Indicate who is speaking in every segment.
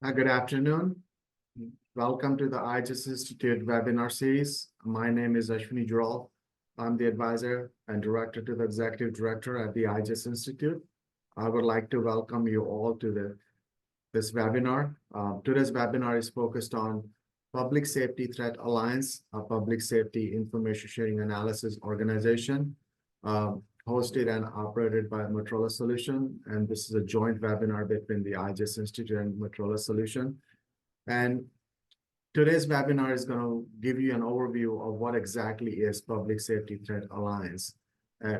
Speaker 1: Good afternoon. Welcome to the IJIS Institute webinar series. My name is Ashwini Jural. I'm the advisor and director to the executive director at the IJIS Institute. I would like to welcome you all to this webinar. Today's webinar is focused on Public Safety Threat Alliance, a public safety information sharing analysis organization, hosted and operated by Motorola Solution. And this is a joint webinar between the IJIS Institute and Motorola Solution. And today's webinar is going to give you an overview of what exactly is Public Safety Threat Alliance.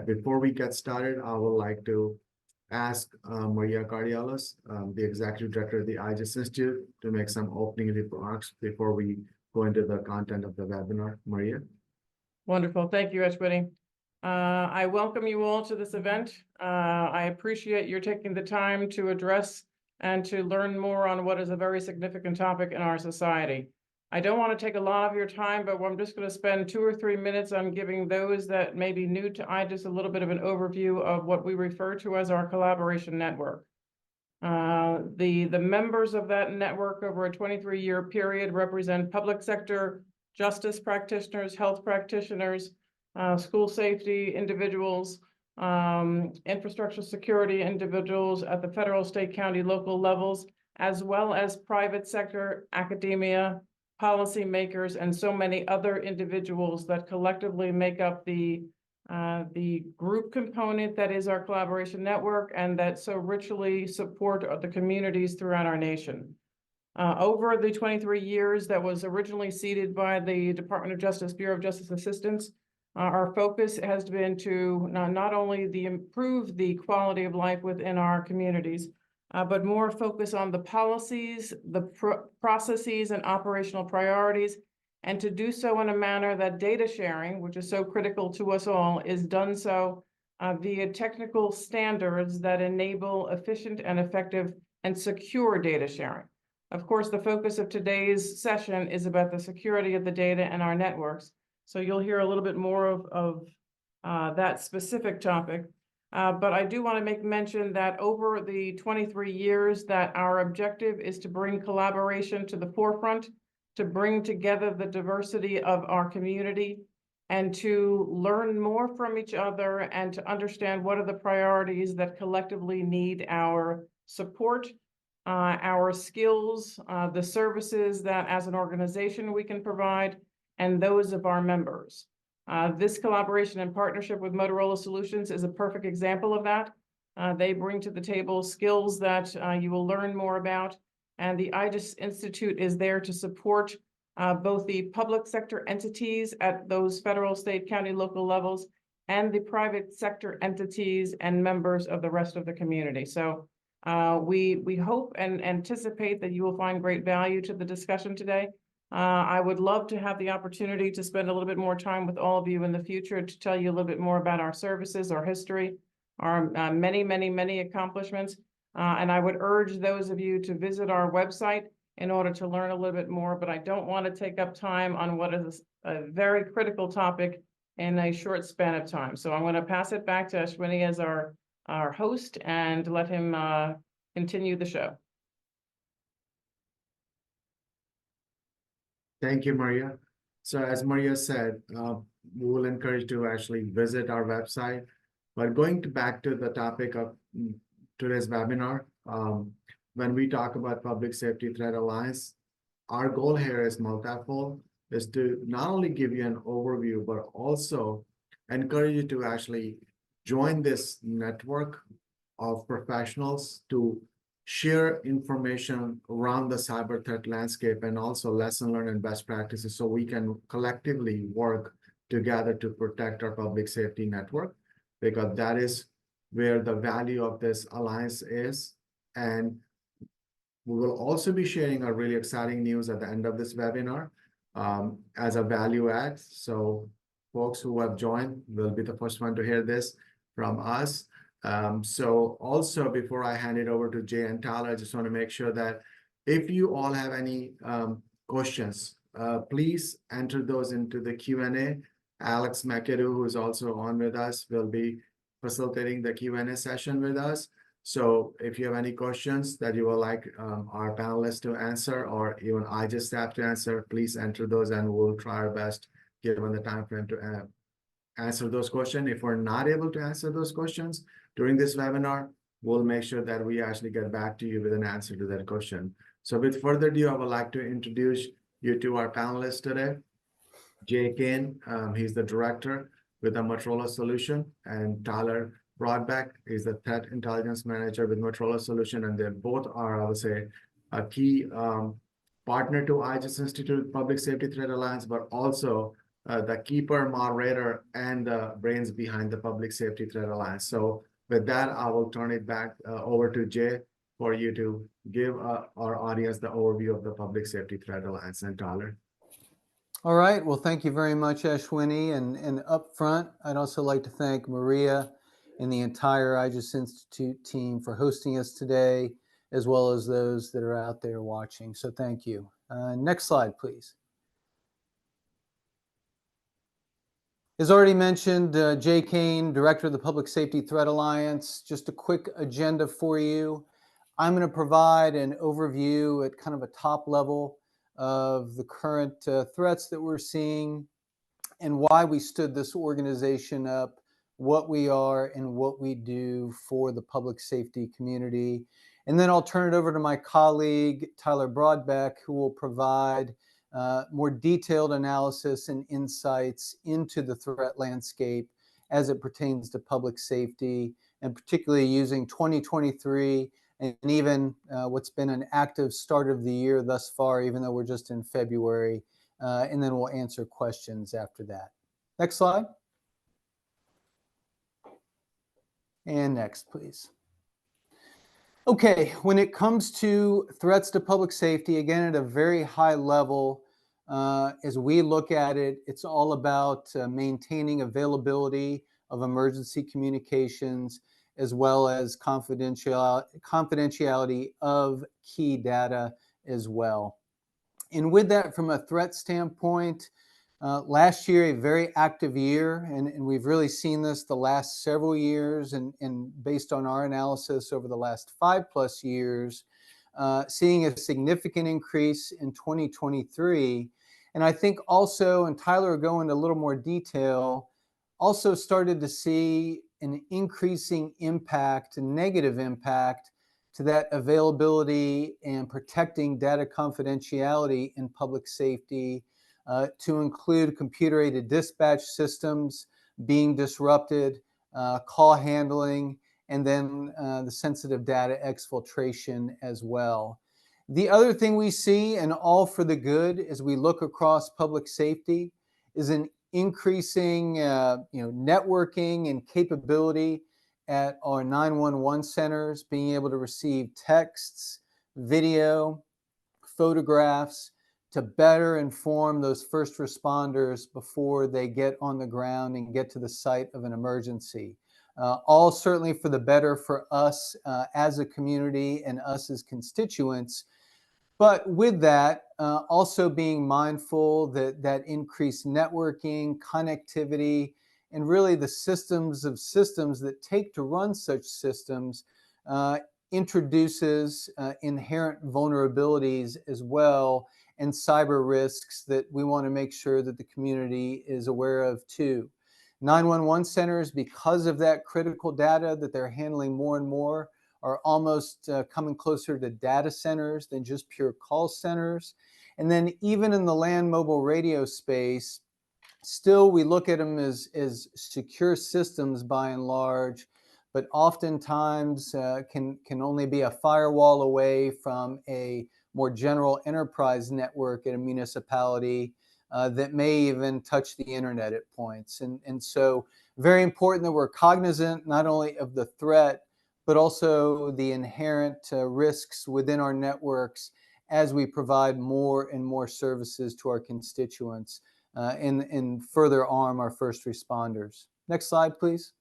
Speaker 1: Before we get started, I would like to ask Maria Cardialos, the Executive Director of the IJIS Institute, to make some opening remarks before we go into the content of the webinar. Maria?
Speaker 2: Wonderful. Thank you, Ashwini. I welcome you all to this event. I appreciate your taking the time to address and to learn more on what is a very significant topic in our society. I don't want to take a lot of your time, but I'm just going to spend 2 or 3 minutes on giving those that may be new to IJIS a little bit of an overview of what we refer to as our collaboration network. The members of that network over a 23-year period represent public sector justice practitioners, health practitioners, school safety individuals, infrastructure security individuals at the federal, state, county, local levels, as well as private sector, academia, policymakers, and so many other individuals that collectively make up the group component that is our collaboration network and that so richly support the communities throughout our nation. Over the 23 years that was originally seeded by the Department of Justice, Bureau of Justice Assistance, our focus has been to not only improve the quality of life within our communities, but more focus on the policies, the processes, and operational priorities, and to do so in a manner that data sharing, which is so critical to us all, is done so via technical standards that enable efficient and effective and secure data sharing. Of course, the focus of today's session is about the security of the data and our networks. So you'll hear a little bit more of that specific topic. But I do want to make mention that over the 23 years that our objective is to bring collaboration to the forefront, to bring together the diversity of our community, and to learn more from each other and to understand what are the priorities that collectively need our support, our skills, the services that as an organization we can provide, and those of our members. This collaboration and partnership with Motorola Solutions is a perfect example of that. They bring to the table skills that you will learn more about, and the IJIS Institute is there to support both the public sector entities at those federal, state, county, local levels, and the private sector entities and members of the rest of the community. So we hope and anticipate that you will find great value to the discussion today. I would love to have the opportunity to spend a little bit more time with all of you in the future to tell you a little bit more about our services, our history, our many accomplishments. And I would urge those of you to visit our website in order to learn a little bit more, but I don't want to take up time on what is a very critical topic in a short span of time. So I'm going to pass it back to Ashwini as our host and let him continue the show.
Speaker 1: Thank you, Maria. So as Maria said, we will encourage you to actually visit our website. But going back to the topic of today's webinar, when we talk about Public Safety Threat Alliance, our goal here is multifold, is to not only give you an overview, but also encourage you to actually join this network of professionals to share information around the cyber threat landscape and also lesson learned and best practices so we can collectively work together to protect our public safety network, because that is where the value of this alliance is. And we will also be sharing a really exciting news at the end of this webinar as a value add. So folks who have joined will be the first one to hear this from us. So also, before I hand it over to Jay and Tyler, I just want to make sure that if you all have any questions, please enter those into the Q&A. Alex McAdoo, who is also on with us, will be facilitating the Q&A session with us. So if you have any questions that you would like our panelists to answer, or even I just have to answer, please enter those and we'll try our best given the time frame to answer those questions. If we're not able to answer those questions during this webinar, we'll make sure that we actually get back to you with an answer to that question. So with further ado, I would like to introduce you to our panelists today. Jay Kane, he's the director with the Motorola Solution, and Tyler Broadbeck is the threat intelligence manager with Motorola Solution, and they both are, I would say, a key partner to IJIS Institute Public Safety Threat Alliance, but also the keeper, moderator, and the brains behind the Public Safety Threat Alliance. So with that, I will turn it back over to Jay for you to give our audience the overview of the Public Safety Threat Alliance. And Tyler.
Speaker 3: All right. Well, thank you very much, Ashwini. And up front, I'd also like to thank Maria and the entire IJIS Institute team for hosting us today, as well as those that are out there watching. So thank you. Next slide, please. As already mentioned, Jay Kane, Director of the Public Safety Threat Alliance. Just a quick agenda for you. I'm going to provide an overview at kind of a top level of the current threats that we're seeing and why we stood this organization up, what we are and what we do for the public safety community. And then I'll turn it over to my colleague, Tyler Broadbeck, who will provide more detailed analysis and insights into the threat landscape as it pertains to public safety, and particularly using 2023 and even what's been an active start of the year thus far, even though we're just in February, and then we'll answer questions after that. Next slide. And next, please. Okay, when it comes to threats to public safety, again, at a very high level, as we look at it, it's all about maintaining availability of emergency communications, as well as confidentiality of key data as well. And with that, from a threat standpoint, last year, a very active year, and we've really seen this the last several years, and based on our analysis over the last 5+ years, seeing a significant increase in 2023. And I think also, and Tyler will go into a little more detail, also started to see an increasing impact, a negative impact to that availability and protecting data confidentiality in public safety, to include computer-aided dispatch systems being disrupted, call handling, and then the sensitive data exfiltration as well. The other thing we see, and all for the good, as we look across public safety, is an increasing networking and capability at our 911 centers, being able to receive texts, video, photographs, to better inform those first responders before they get on the ground and get to the site of an emergency. All certainly for the better for us as a community and us as constituents. But with that, also being mindful that increased networking, connectivity, and really the systems of systems that take to run such systems introduces inherent vulnerabilities as well, and cyber risks that we want to make sure that the community is aware of too. 911 centers, because of that critical data that they're handling more and more, are almost coming closer to data centers than just pure call centers. And then even in the land mobile radio space, still we look at them as secure systems by and large, but oftentimes can only be a firewall away from a more general enterprise network at a municipality that may even touch the internet at points. And so very important that we're cognizant not only of the threat, but also the inherent risks within our networks as we provide more and more services to our constituents and further arm our first responders. Next slide, please.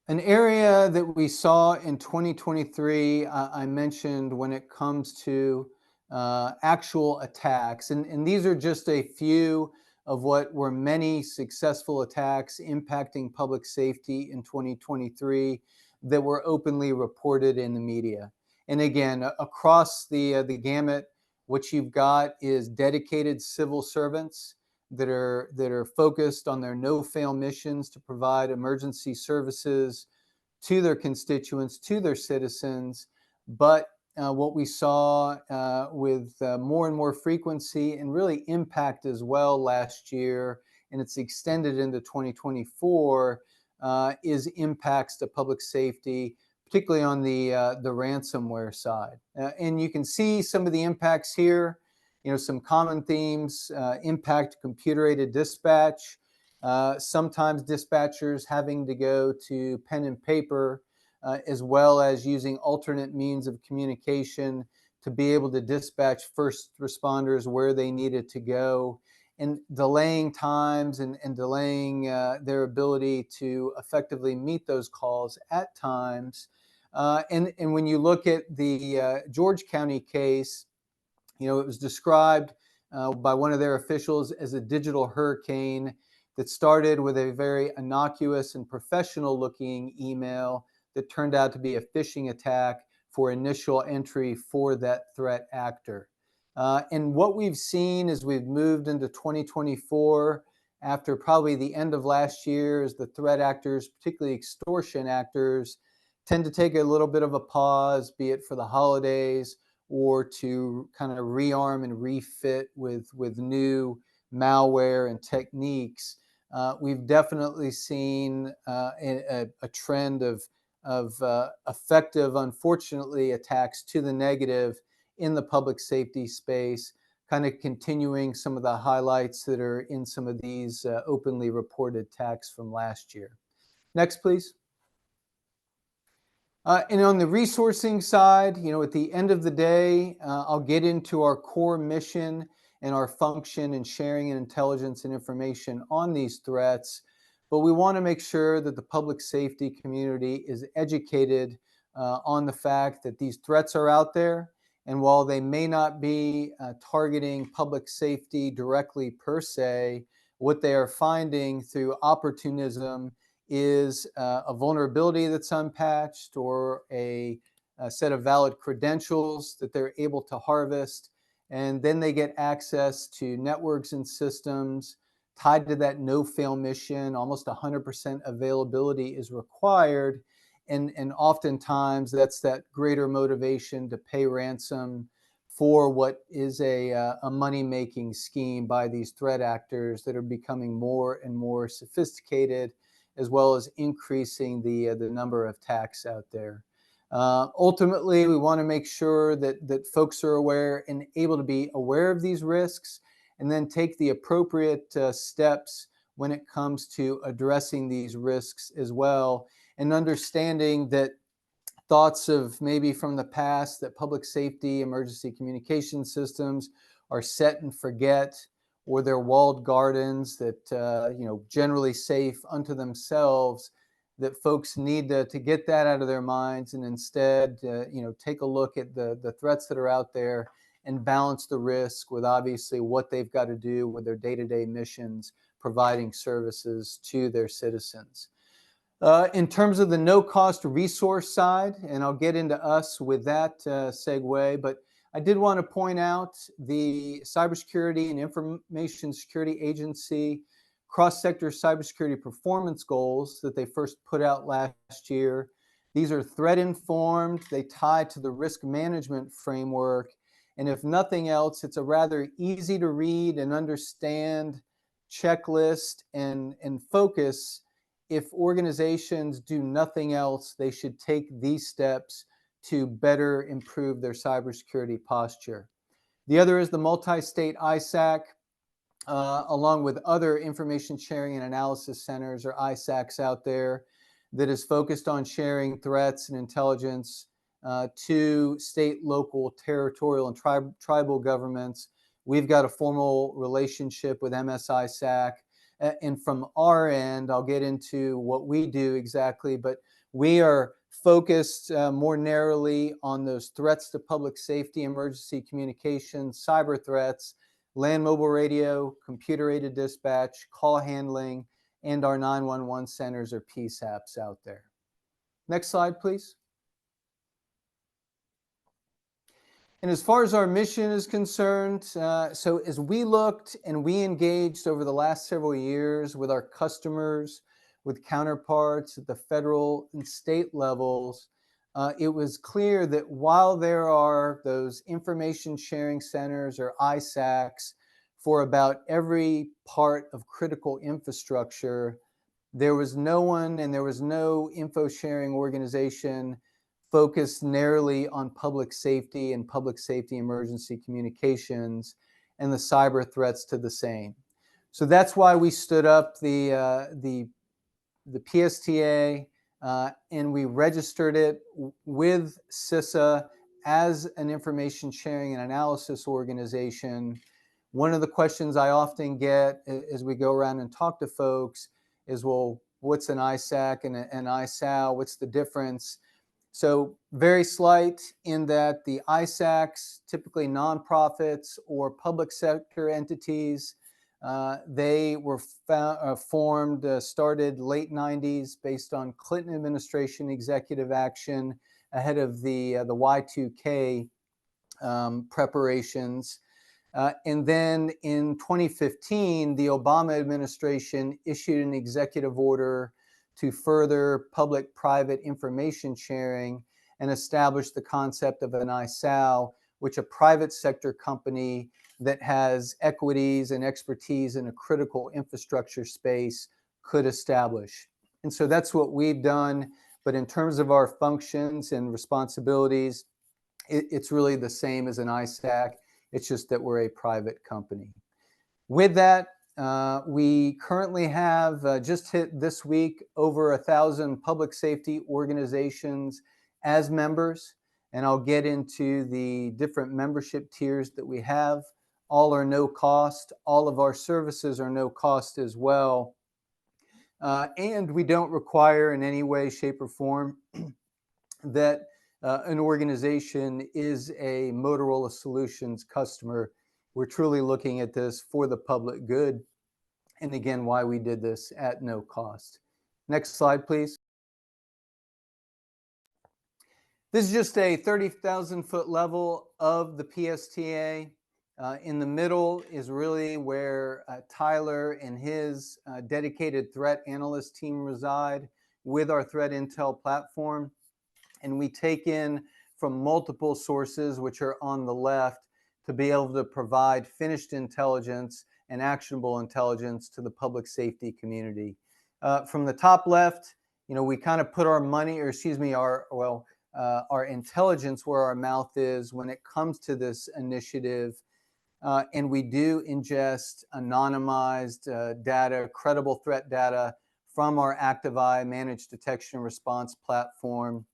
Speaker 3: An area that we saw in 2023, I mentioned when it comes to actual attacks, and these are just a few of what were many successful attacks impacting public safety in 2023 that were openly reported in the media. And again, across the gamut, what you've got is dedicated civil servants that are focused on their no-fail missions to provide emergency services to their constituents, to their citizens. But what we saw with more and more frequency and really impact as well last year, and it's extended into 2024, is impacts to public safety, particularly on the ransomware side. And you can see some of the impacts here. You know, some common themes: impact computer-aided dispatch. Sometimes dispatchers having to go to pen and paper, as well as using alternate means of communication to be able to dispatch first responders where they needed to go, and delaying times and delaying their ability to effectively meet those calls at times. And when you look at the George County case, you know, it was described by one of their officials as a digital hurricane that started with a very innocuous and professional looking email that turned out to be a phishing attack for initial entry for that threat actor. And what we've seen as we've moved into 2024, after probably the end of last year, is the threat actors, particularly extortion actors, tend to take a little bit of a pause, be it for the holidays or to kind of rearm and refit with new malware and techniques. We've definitely seen a trend of effective, unfortunately, attacks to the negative in the public safety space, kind of continuing some of the highlights that are in some of these openly reported attacks from last year. Next, please. And on the resourcing side, you know, at the end of the day, I'll get into our core mission and our function in sharing and intelligence and information on these threats. But we want to make sure that the public safety community is educated on the fact that these threats are out there. And while they may not be targeting public safety directly per se, what they are finding through opportunism is a vulnerability that's unpatched or a set of valid credentials that they're able to harvest. And then they get access to networks and systems tied to that no-fail mission. Almost 100% availability is required. And oftentimes that's that greater motivation to pay ransom for what is a money-making scheme by these threat actors that are becoming more and more sophisticated, as well as increasing the number of attacks out there. Ultimately, we want to make sure that folks are aware and able to be aware of these risks, and then take the appropriate steps when it comes to addressing these risks as well, and understanding that thoughts of maybe from the past that public safety emergency communication systems are set and forget, or they're walled gardens that you know, generally safe unto themselves, that folks need to get that out of their minds, and instead you know, take a look at the threats that are out there and balance the risk with obviously what they've got to do with their day-to-day missions, providing services to their citizens. In terms of the no-cost resource side, and I'll get into us with that segue, but I did want to point out the Cybersecurity and Information Security Agency cross-sector cybersecurity performance goals that they first put out last year. These are threat-informed. They tie to the risk management framework. And if nothing else, it's a rather easy to read and understand checklist and focus. If organizations do nothing else, they should take these steps to better improve their cybersecurity posture. The other is the multi-state ISAC, along with other information sharing and analysis centers, or ISACs, out there, that is focused on sharing threats and intelligence to state, local, territorial, and tribal governments. We've got a formal relationship with MSISAC. And from our end, I'll get into what we do exactly, but we are focused more narrowly on those threats to public safety, emergency communications, cyber threats land mobile radio, computer-aided dispatch, call handling, and our 911 centers or PSAPs out there. Next slide, please. And as far as our mission is concerned, so as we looked and we engaged over the last several years with our customers, with counterparts at the federal and state levels, it was clear that while there are those information sharing centers or ISACs for about every part of critical infrastructure, there was no one and there was no info sharing organization focused narrowly on public safety and public safety emergency communications and the cyber threats to the same. So that's why we stood up the PSTA and we registered it with CISA as an information sharing and analysis organization. One of the questions I often get as we go around and talk to folks is, well, what's an ISAC and an ISAO? What's the difference? So very slight in that the ISACs, typically nonprofits or public sector entities, they were formed, started late 90s based on Clinton administration executive action ahead of the Y2K preparations. And then in 2015, the Obama administration issued an executive order to further public-private information sharing and establish the concept of an ISAO, which a private sector company that has equities and expertise in a critical infrastructure space could establish. And so that's what we've done. But in terms of our functions and responsibilities, it's really the same as an ISAC. It's just that we're a private company. With that, we currently have just hit this week over 1,000 public safety organizations as members. And I'll get into the different membership tiers that we have. All are no cost. All of our services are no cost as well. And we don't require in any way, shape, or form that an organization is a Motorola Solutions customer. We're truly looking at this for the public good. And again, why we did this at no cost. Next slide, please. This is just a 30,000-foot level of the PSTA. In the middle is really where Tyler and his dedicated threat analyst team reside with our threat intel platform. And we take in from multiple sources, which are on the left, to be able to provide finished intelligence and actionable intelligence to the public safety community. From the top left, we kind of put our money, or excuse me, our intelligence where our mouth is when it comes to this initiative. And we do ingest anonymized data, credible threat data from our ActiveEye managed detection and response platform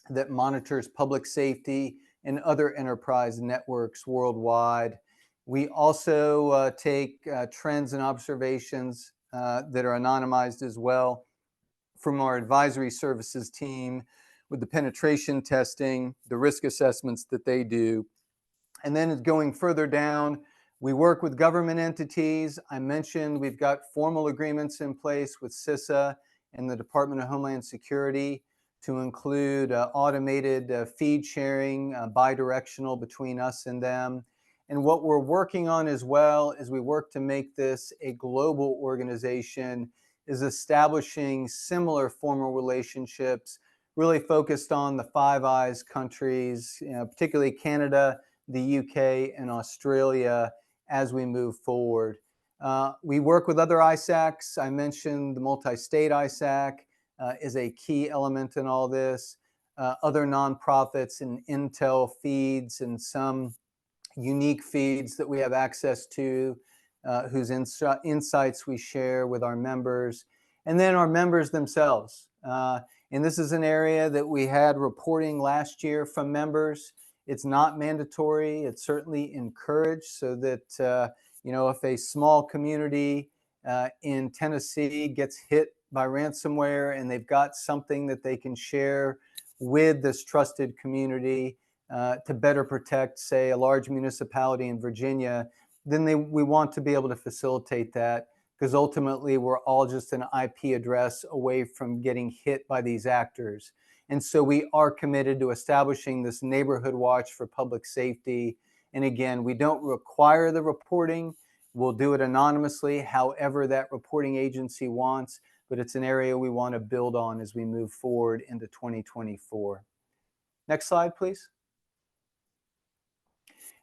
Speaker 3: that monitors public safety and other enterprise networks worldwide. We also take trends and observations that are anonymized as well from our advisory services team with the penetration testing, the risk assessments that they do. And then going further down, we work with government entities. I mentioned we've got formal agreements in place with CISA and the Department of Homeland Security to include automated feed sharing, bidirectional between us and them. And what we're working on as well as we work to make this a global organization is establishing similar formal relationships, really focused on the Five Eyes countries, particularly Canada, the UK, and Australia as we move forward. We work with other ISACs. I mentioned the multi-state ISAC is a key element in all this. Other nonprofits and intel feeds and some unique feeds that we have access to, whose insights we share with our members, and then our members themselves. And this is an area that we had reporting last year from members. It's not mandatory. It's certainly encouraged so that, if a small community in Tennessee gets hit by ransomware and they've got something that they can share with this trusted community to better protect, say, a large municipality in Virginia, then we want to be able to facilitate that, because ultimately we're all just an IP address away from getting hit by these actors. And so we are committed to establishing this neighborhood watch for public safety. And again, we don't require the reporting. We'll do it anonymously, however that reporting agency wants, but it's an area we want to build on as we move forward into 2024. Next slide, please.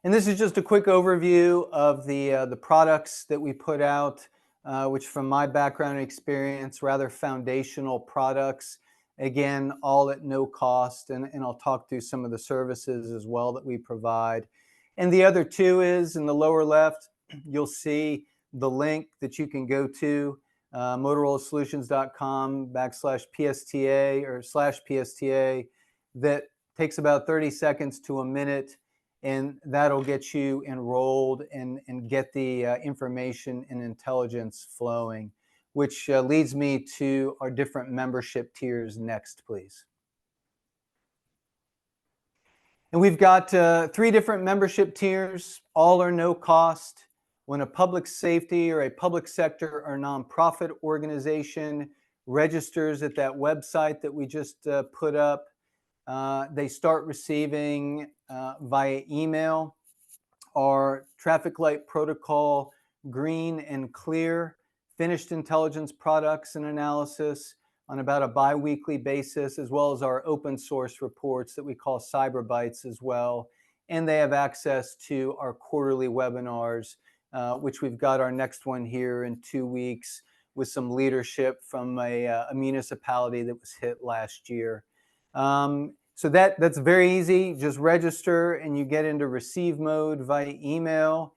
Speaker 3: And this is just a quick overview of the products that we put out, which from my background and experience, rather foundational products. Again, all at no cost, and I'll talk through some of the services as well that we provide. And the other two is in the lower left, you'll see the link that you can go to, motorolasolutions.com/PSTA or /PSTA, that takes about 30 seconds to a minute, and that'll get you enrolled and get the information and intelligence flowing, which leads me to our different membership tiers next, please. And we've got 3 different membership tiers, all or no cost. When a public safety or a public sector or nonprofit organization registers at that website that we just put up, they start receiving via email our traffic light protocol green and clear finished intelligence products and analysis on about a bi-weekly basis, as well as our open source reports that we call Cyber Bites as well. And they have access to our quarterly webinars, which we've got our next one here in 2 weeks with some leadership from a municipality that was hit last year. So that's very easy. Just register and you get into receive mode via email.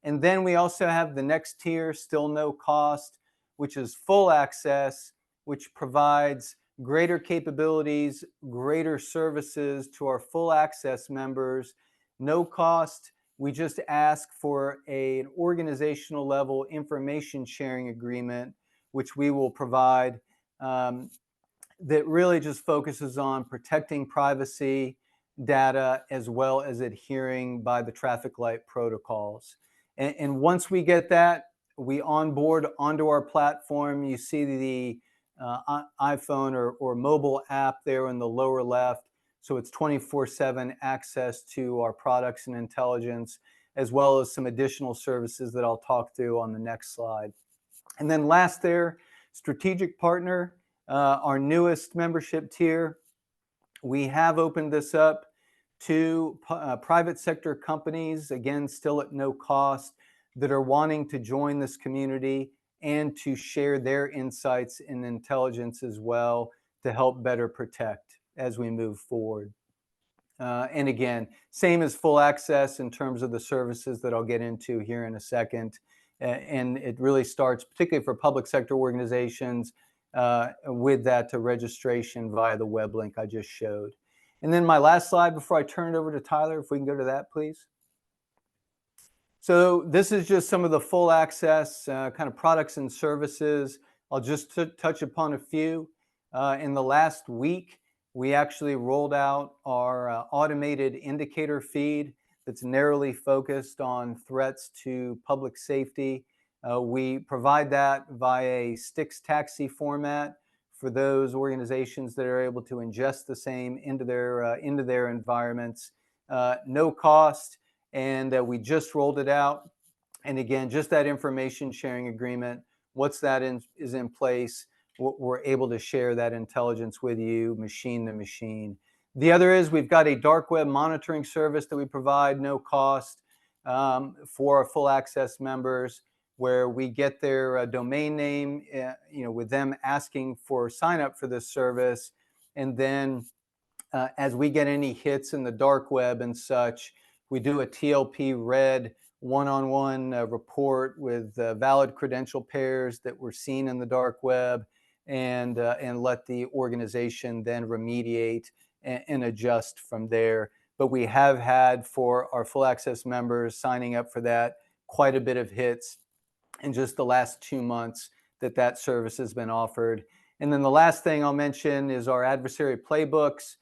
Speaker 3: And then we also have the next tier, still no cost, which is full access, which provides greater capabilities, greater services to our full access members. No cost. We just ask for an organizational level information sharing agreement, which we will provide, that really just focuses on protecting privacy, data, as well as adhering by the traffic light protocols. And once we get that, we onboard onto our platform. You see the iPhone or mobile app there in the lower left. So it's 24/7 access to our products and intelligence, as well as some additional services that I'll talk through on the next slide. And then last there, strategic partner, our newest membership tier. We have opened this up to private sector companies, again, still at no cost, that are wanting to join this community and to share their insights and intelligence as well to help better protect as we move forward. And again, same as full access in terms of the services that I'll get into here in a second. And it really starts, particularly for public sector organizations, with that registration via the web link I just showed. And then my last slide before I turn it over to Tyler, if we can go to that, please. So this is just some of the full access kind of products and services. I'll just touch upon a few. In the last week, we actually rolled out our automated indicator feed that's narrowly focused on threats to public safety. We provide that via a Styx taxi format for those organizations that are able to ingest the same into their environments. No cost, and we just rolled it out. And again, just that information sharing agreement, once that is in place, we're able to share that intelligence with you, machine to machine. The other is we've got a dark web monitoring service that we provide no cost for our full access members, where we get their domain name, with them asking for sign up for this service. And then as we get any hits in the dark web and such, we do a TLP red one-on-one report with valid credential pairs that were seen in the dark web, and let the organization then remediate and adjust from there. But we have had, for our full access members signing up for that, quite a bit of hits in just the last 2 months that service has been offered. And then the last thing I'll mention is our adversary playbooks.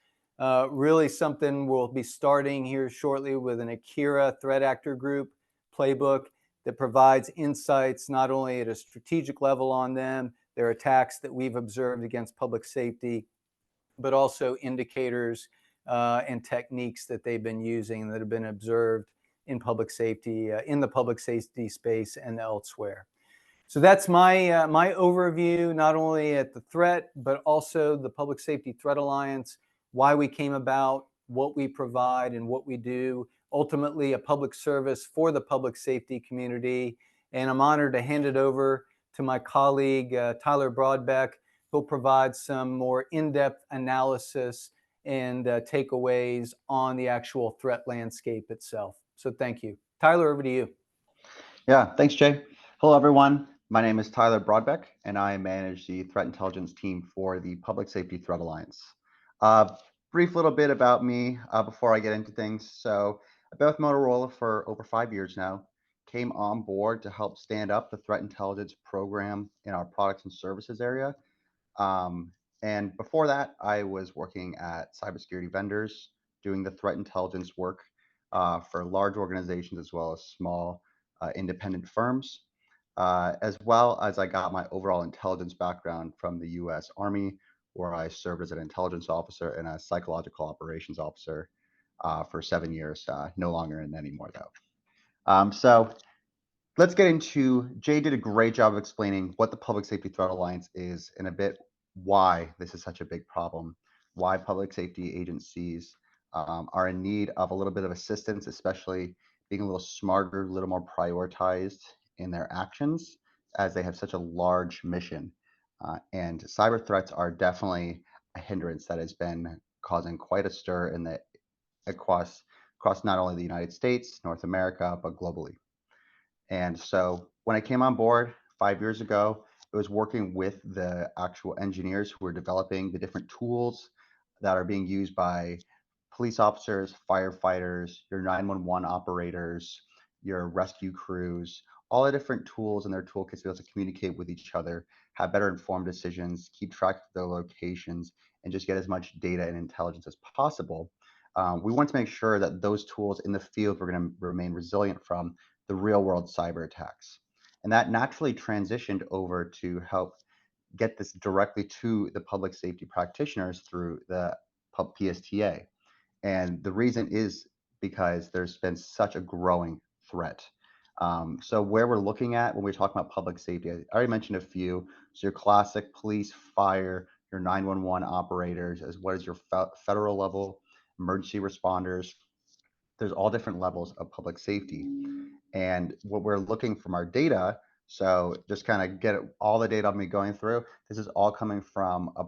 Speaker 3: Really something we'll be starting here shortly with an Akira threat actor group playbook. that provides insights not only at a strategic level on them, their attacks that we've observed against public safety, but also indicators and techniques that they've been using that have been observed in public safety, in the public safety space and elsewhere. So that's my my overview, not only at the threat, but also the Public Safety Threat Alliance, why we came about, what we provide, and what we do. Ultimately, a public service for the public safety community. And I'm honored to hand it over to my colleague, Tyler Broadbeck, who'll provide some more in-depth analysis and takeaways on the actual threat landscape itself. So thank you. Tyler, over to you.
Speaker 4: Yeah, thanks, Jay. Hello, everyone. My name is Tyler Broadbeck, and I manage the threat intelligence team for the Public Safety Threat Alliance. Brief little bit about me before I get into things. So I've been with Motorola for over 5 years now, came on board to help stand up the threat intelligence program in our products and services area. And before that, I was working at cybersecurity vendors, doing the threat intelligence work for large organizations as well as small independent firms, as well as I got my overall intelligence background from the U.S. Army, where I served as an intelligence officer and a psychological operations officer for 7 years. No longer in anymore, though. So let's get into, Jay did a great job of explaining what the Public Safety Threat Alliance is and a bit why this is such a big problem, why public safety agencies are in need of a little bit of assistance, especially being a little smarter, a little more prioritized in their actions as they have such a large mission. And cyber threats are definitely a hindrance that has been causing quite a stir in the across not only the United States, North America, but globally. And so when I came on board 5 years ago, it was working with the actual engineers who were developing the different tools that are being used by police officers, firefighters, your 911 operators, your rescue crews, all the different tools in their toolkits to be able to communicate with each other, have better informed decisions, keep track of their locations, and just get as much data and intelligence as possible. We want to make sure that those tools in the field were going to remain resilient from the real world cyber attacks. And that naturally transitioned over to help get this directly to the public safety practitioners through the PSTA. And the reason is because there's been such a growing threat. So where we're looking at when we're talking about public safety, I already mentioned a few. So your classic police, fire, your 911 operators, as well as your federal level emergency responders. There's all different levels of public safety. And what we're looking from our data, so just kind of get all the data I'll be going through, this is all coming from a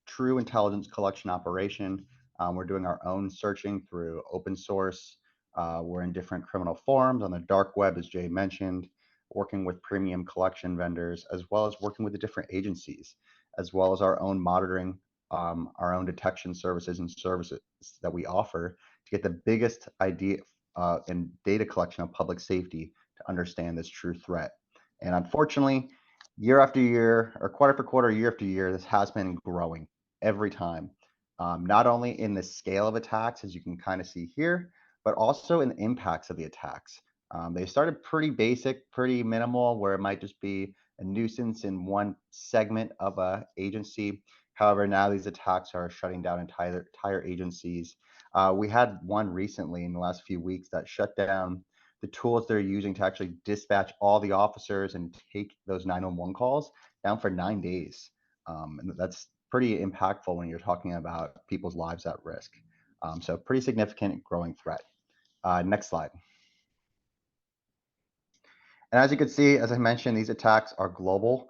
Speaker 4: true intelligence collection operation. We're doing our own searching through open source. We're in different criminal forums on the dark web, as Jay mentioned, working with premium collection vendors, as well as working with the different agencies, as well as our own monitoring, our own detection services and services that we offer to get the biggest idea and data collection of public safety to understand this true threat. And unfortunately, year after year, or quarter after quarter, year after year, this has been growing every time, not only in the scale of attacks, as you can kind of see here, but also in the impacts of the attacks. They started pretty basic, pretty minimal, where it might just be a nuisance in one segment of a agency. However, now these attacks are shutting down entire agencies. We had one recently in the last few weeks that shut down the tools they're using to actually dispatch all the officers and take those 911 calls down for 9 days. And that's pretty impactful when you're talking about people's lives at risk. So pretty significant growing threat. Next slide. And as you can see, as I mentioned, these attacks are global.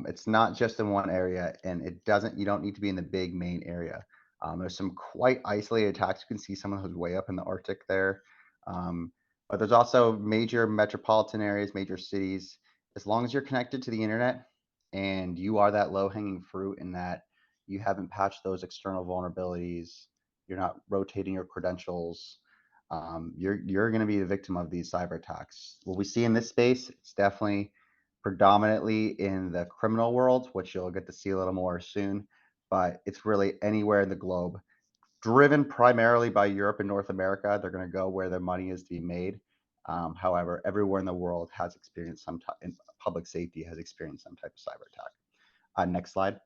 Speaker 4: It's not just in one area, and you don't need to be in the big main area. There's some quite isolated attacks. You can see some of those way up in the Arctic there. But there's also major metropolitan areas, major cities. As long as you're connected to the internet and you are that low-hanging fruit in that you haven't patched those external vulnerabilities, you're not rotating your credentials, you're going to be the victim of these cyber attacks. What we see in this space, it's definitely predominantly in the criminal world, which you'll get to see a little more soon, but it's really anywhere in the globe. Driven primarily by Europe and North America, they're going to go where their money is to be made. However, everywhere in the world has experienced some type, in public safety has experienced some type of cyber attack. Next slide.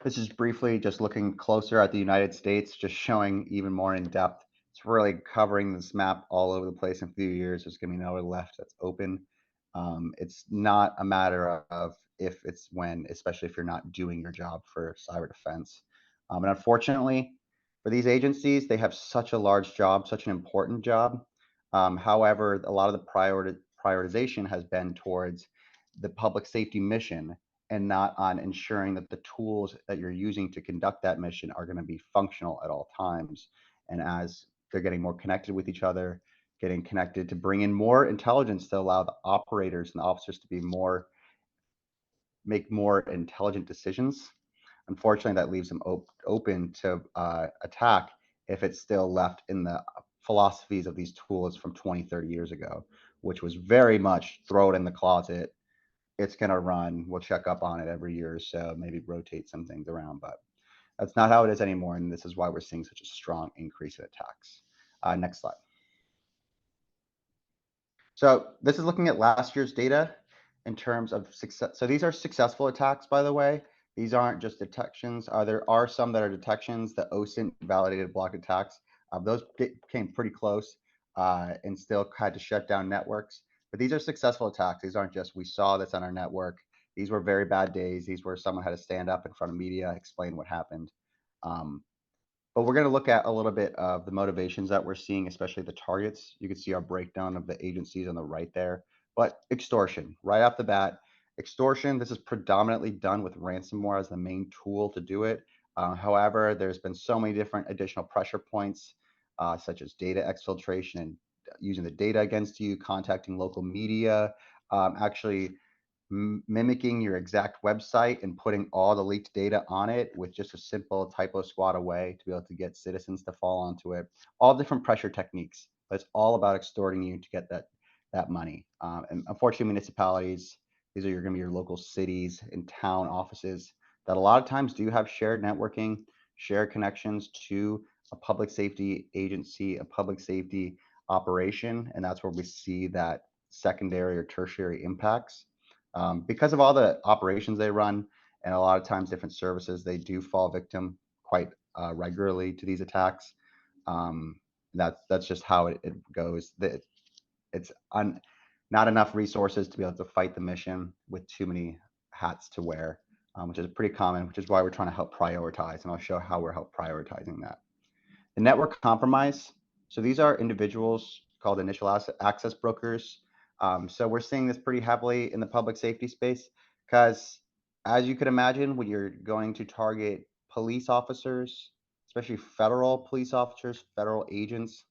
Speaker 4: This is briefly just looking closer at the United States, just showing even more in depth. It's really covering this map all over the place in a few years. There's going to be nowhere left that's open. It's not a matter of if, it's when, especially if you're not doing your job for cyber defense. And unfortunately, for these agencies, they have such a large job, such an important job. However, a lot of the prioritization has been towards the public safety mission and not on ensuring that the tools that you're using to conduct that mission are going to be functional at all times. And as they're getting more connected with each other, getting connected to bring in more intelligence to allow the operators and the officers to be make more intelligent decisions. Unfortunately, that leaves them open to attack if it's still left in the philosophies of these tools from 20, 30 years ago, which was very much throw it in the closet. It's going to run. We'll check up on it every year or so, maybe rotate some things around, but that's not how it is anymore. And this is why we're seeing such a strong increase in attacks. Next slide. So this is looking at last year's data in terms of success. So these are successful attacks, by the way. These aren't just detections. There are some that are detections. The OSINT validated block attacks. Those came pretty close and still had to shut down networks. But these are successful attacks. These aren't just, we saw this on our network. These were very bad days. These were someone had to stand up in front of media, explain what happened. But we're going to look at a little bit of the motivations that we're seeing, especially the targets. You can see our breakdown of the agencies on the right there. But extortion, right off the bat, extortion, this is predominantly done with ransomware as the main tool to do it. However, there's been so many different additional pressure points, such as data exfiltration and using the data against you, contacting local media, actually mimicking your exact website and putting all the leaked data on it with just a simple typo squat away to be able to get citizens to fall onto it. All different pressure techniques, but it's all about extorting you to get that money. And unfortunately, municipalities, these are going to be your local cities and town offices that a lot of times do have shared networking, shared connections to a public safety agency, a public safety operation, and that's where we see that secondary or tertiary impacts. Because of all the operations they run and a lot of times different services, they do fall victim quite regularly to these attacks. That's just how it goes. It's not enough resources to be able to fight the mission with too many hats to wear, which is pretty common, which is why we're trying to help prioritize. And I'll show how we're help prioritizing that. The network compromise. So these are individuals called initial access brokers. So we're seeing this pretty heavily in the public safety space because, as you could imagine, when you're going to target police officers, especially federal police officers, federal agents,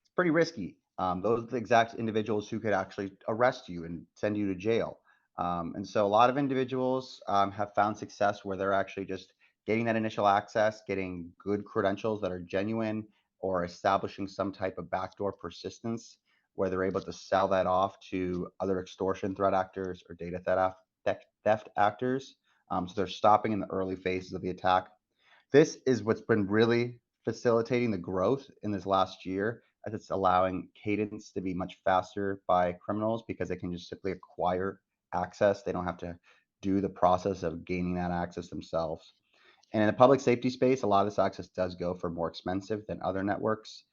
Speaker 4: it's pretty risky. Those are the exact individuals who could actually arrest you and send you to jail. And so a lot of individuals have found success where they're actually just getting that initial access, getting good credentials that are genuine, or establishing some type of backdoor persistence where they're able to sell that off to other extortion threat actors or data theft actors. So they're stopping in the early phases of the attack. This is what's been really facilitating the growth in this last year, as it's allowing cadence to be much faster by criminals because they can just simply acquire access. They don't have to do the process of gaining that access themselves. And in the public safety space, a lot of this access does go for more expensive than other networks,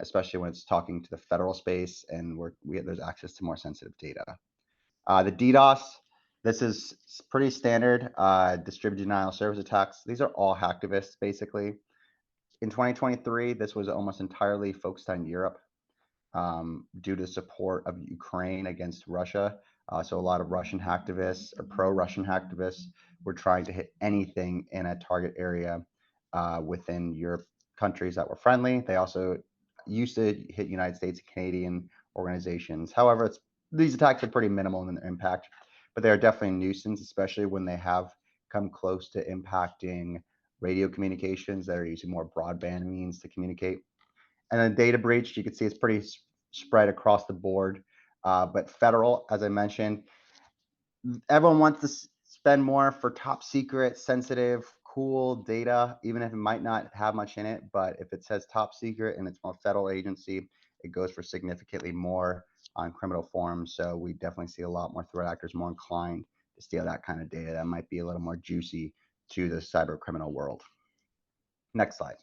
Speaker 4: especially when it's talking to the federal space and there's access to more sensitive data. The DDoS, this is pretty standard distributed denial of service attacks. These are all hacktivists, basically. In 2023, this was almost entirely focused on Europe due to support of Ukraine against Russia. So a lot of Russian hacktivists or pro-Russian hacktivists were trying to hit anything in a target area within Europe countries that were friendly. They also used to hit United States and Canadian organizations. However, these attacks are pretty minimal in their impact, but they are definitely a nuisance, especially when they have come close to impacting radio communications that are using more broadband means to communicate. And then data breach, you can see it's pretty spread across the board. But federal, as I mentioned, everyone wants to spend more for top secret, sensitive, cool data, even if it might not have much in it. But if it says top secret and it's from a federal agency, it goes for significantly more on criminal forms. So we definitely see a lot more threat actors more inclined to steal that kind of data that might be a little more juicy to the cyber criminal world. Next slide.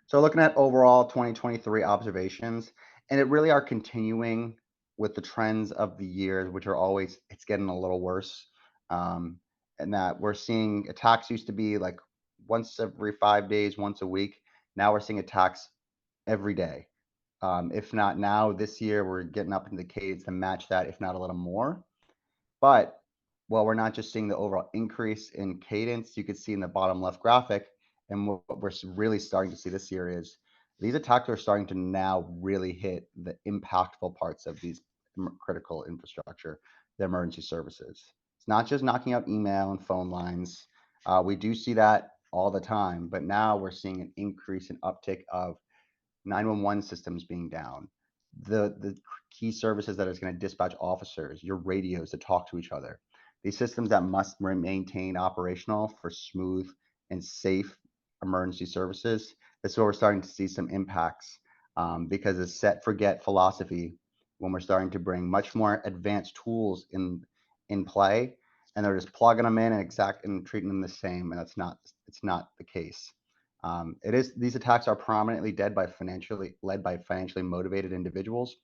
Speaker 4: So looking at overall 2023 observations, and it really are continuing with the trends of the years, which are always, it's getting a little worse. And that we're seeing attacks used to be like once every 5 days, once a week. Now we're seeing attacks every day. If not now, this year, we're getting up into the cadence to match that, if not a little more. But while we're not just seeing the overall increase in cadence, you can see in the bottom left graphic, and what we're really starting to see this year is these attacks are starting to now really hit the impactful parts of these critical infrastructure, the emergency services. It's not just knocking out email and phone lines. We do see that all the time, but now we're seeing an increase in uptick of 911 systems being down, the key services that is going to dispatch officers, your radios to talk to each other, these systems that must maintain operational for smooth and safe emergency services. This is where we're starting to see some impacts because it's set forget philosophy when we're starting to bring much more advanced tools in play, and they're just plugging them in and treating them the same, and it's not the case. These attacks are prominently led by financially motivated individuals.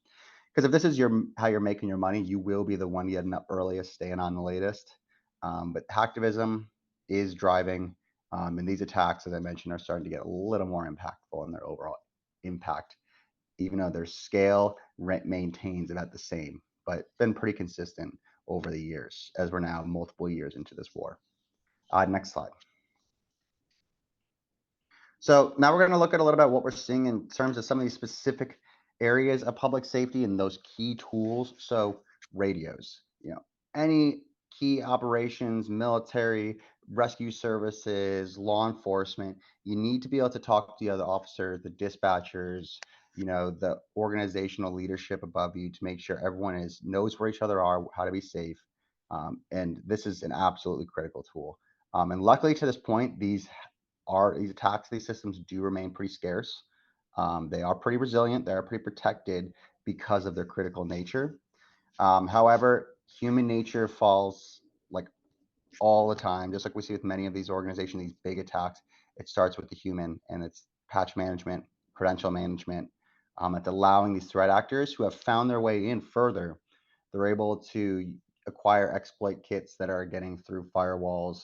Speaker 4: Because if this is how you're making your money, you will be the one getting up earliest, staying on the latest. But hacktivism is driving, and these attacks, as I mentioned, are starting to get a little more impactful in their overall impact, even though their scale maintains about the same, but been pretty consistent over the years as we're now multiple years into this war. Next slide. So now we're going to look at a little bit what we're seeing in terms of some of these specific areas of public safety and those key tools. So radios, any key operations, military, rescue services, law enforcement, you need to be able to talk to the other officers, the dispatchers, the organizational leadership above you to make sure everyone knows where each other are, how to be safe. And this is an absolutely critical tool. And luckily to this point, these attacks, these systems do remain pretty scarce. They are pretty resilient. They are pretty protected because of their critical nature. However, human nature falls like all the time, just like we see with many of these organizations, these big attacks. It starts with the human, and it's patch management, credential management. It's allowing these threat actors who have found their way in further. They're able to acquire exploit kits that are getting through firewalls.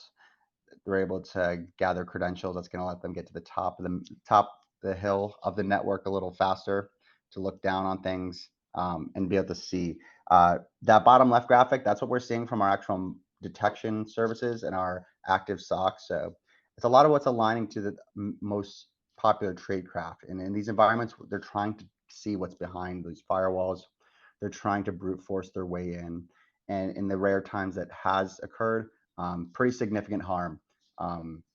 Speaker 4: They're able to gather credentials that's going to let them get to the top of the hill of the network a little faster, to look down on things and be able to see. That bottom left graphic, that's what we're seeing from our actual detection services and our active SOC. So it's a lot of what's aligning to the most popular tradecraft. And in these environments, they're trying to see what's behind these firewalls. They're trying to brute force their way in. And in the rare times that has occurred, pretty significant harm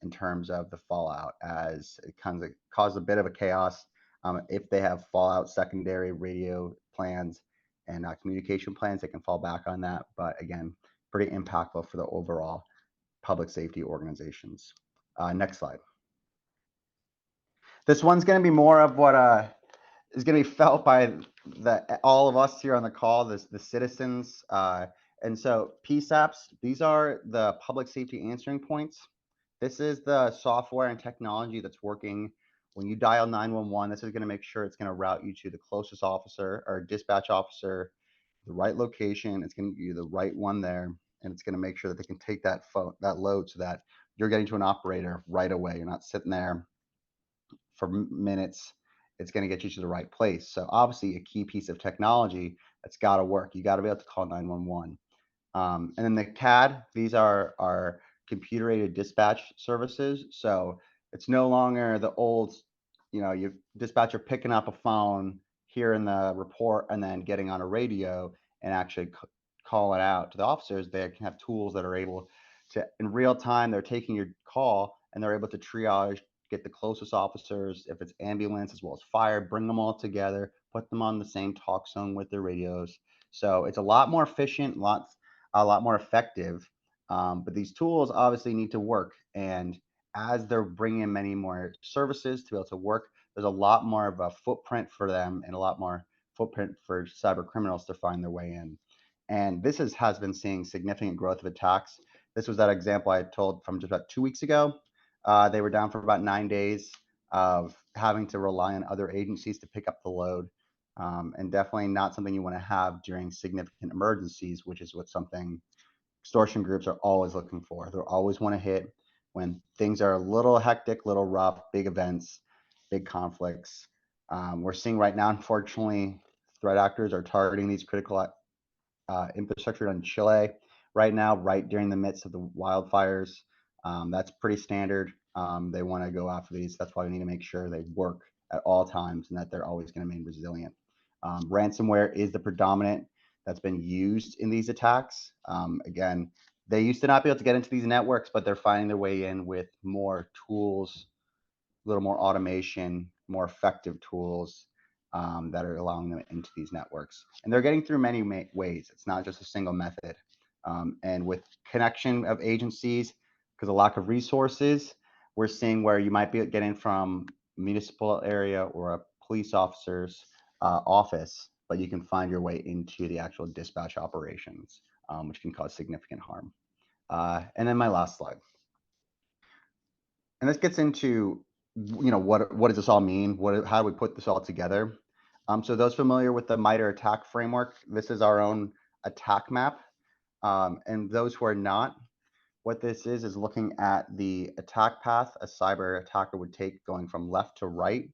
Speaker 4: in terms of the fallout, as it kind of caused a bit of a chaos. If they have fallout secondary radio plans and communication plans, they can fall back on that. But again, pretty impactful for the overall public safety organizations. Next slide. This one's going to be more of what is going to be felt by all of us here on the call, the citizens. And so PSAPs, these are the public safety answering points. This is the software and technology that's working when you dial 911. This is going to make sure it's going to route you to the closest officer or dispatch officer, the right location. It's going to give you the right one there, and it's going to make sure that they can take that load so that you're getting to an operator right away. You're not sitting there for minutes. It's going to get you to the right place. So obviously a key piece of technology that's got to work. You got to be able to call 911. And then the CAD, these are our computer aided dispatch services. So it's no longer the old, you dispatcher picking up a phone, hearing the report, and then getting on a radio and actually call it out to the officers. They can have tools that are able to, in real time, they're taking your call and they're able to triage, get the closest officers, if it's ambulance as well as fire, bring them all together, put them on the same talk zone with their radios. So it's a lot more efficient, a lot more effective. But these tools obviously need to work. And as they're bringing in many more services to be able to work, there's a lot more of a footprint for them and a lot more footprint for cyber criminals to find their way in. And this has been seeing significant growth of attacks. This was that example I told from just about 2 weeks ago. They were down for about 9 days of having to rely on other agencies to pick up the load. And definitely not something you want to have during significant emergencies, which is what something extortion groups are always looking for. They always want to hit when things are a little hectic, little rough, big events, big conflicts. We're seeing right now, unfortunately, threat actors are targeting these critical infrastructure in Chile right now, right during the midst of the wildfires. That's pretty standard. They want to go after these. That's why we need to make sure they work at all times and that they're always going to remain resilient. Ransomware is the predominant that's been used in these attacks. Again, they used to not be able to get into these networks, but they're finding their way in with more tools, a little more automation, more effective tools that are allowing them into these networks. And they're getting through many ways. It's not just a single method. And with connection of agencies, because of lack of resources, we're seeing where you might be getting from municipal area or a police officer's office, but you can find your way into the actual dispatch operations, which can cause significant harm. And then my last slide. And this gets into, what does this all mean? How do we put this all together? So those familiar with the MITRE ATT&CK framework, this is our own attack map. And those who are not, what this is looking at the attack path a cyber attacker would take going from left to right.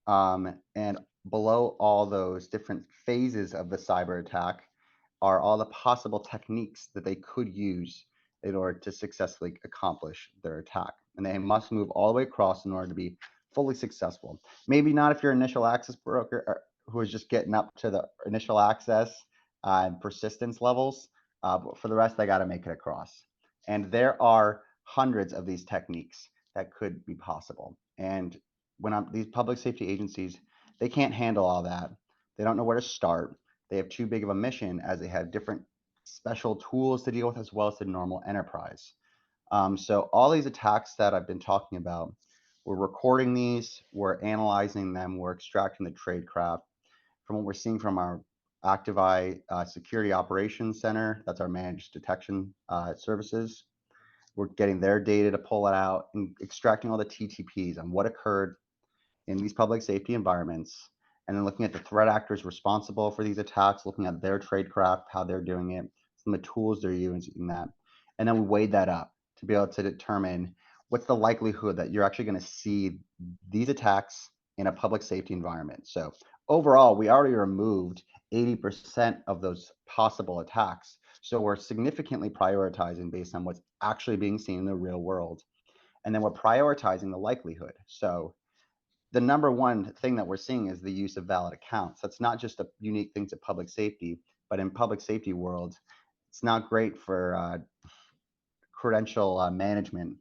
Speaker 4: And below all those different phases of the cyber attack are all the possible techniques that they could use in order to successfully accomplish their attack. And they must move all the way across in order to be fully successful. Maybe not if you're an initial access broker who is just getting up to the initial access and persistence levels, but for the rest, they got to make it across. And there are hundreds of these techniques that could be possible. And when these public safety agencies, they can't handle all that. They don't know where to start. They have too big of a mission as they have different special tools to deal with as well as the normal enterprise. So all these attacks that I've been talking about, we're recording these, we're analyzing them, we're extracting the tradecraft. From what we're seeing from our Active Security Operations Center, that's our managed detection services, we're getting their data to pull it out and extracting all the TTPs on what occurred in these public safety environments, and then looking at the threat actors responsible for these attacks, looking at their tradecraft, how they're doing it, some of the tools they're using in that. And then we weighed that up to be able to determine what's the likelihood that you're actually going to see these attacks in a public safety environment. So overall, we already removed 80% of those possible attacks. So we're significantly prioritizing based on what's actually being seen in the real world. And then we're prioritizing the likelihood. So the number one thing that we're seeing is the use of valid accounts. That's not just a unique thing to public safety, but in public safety world, it's not great for credential management.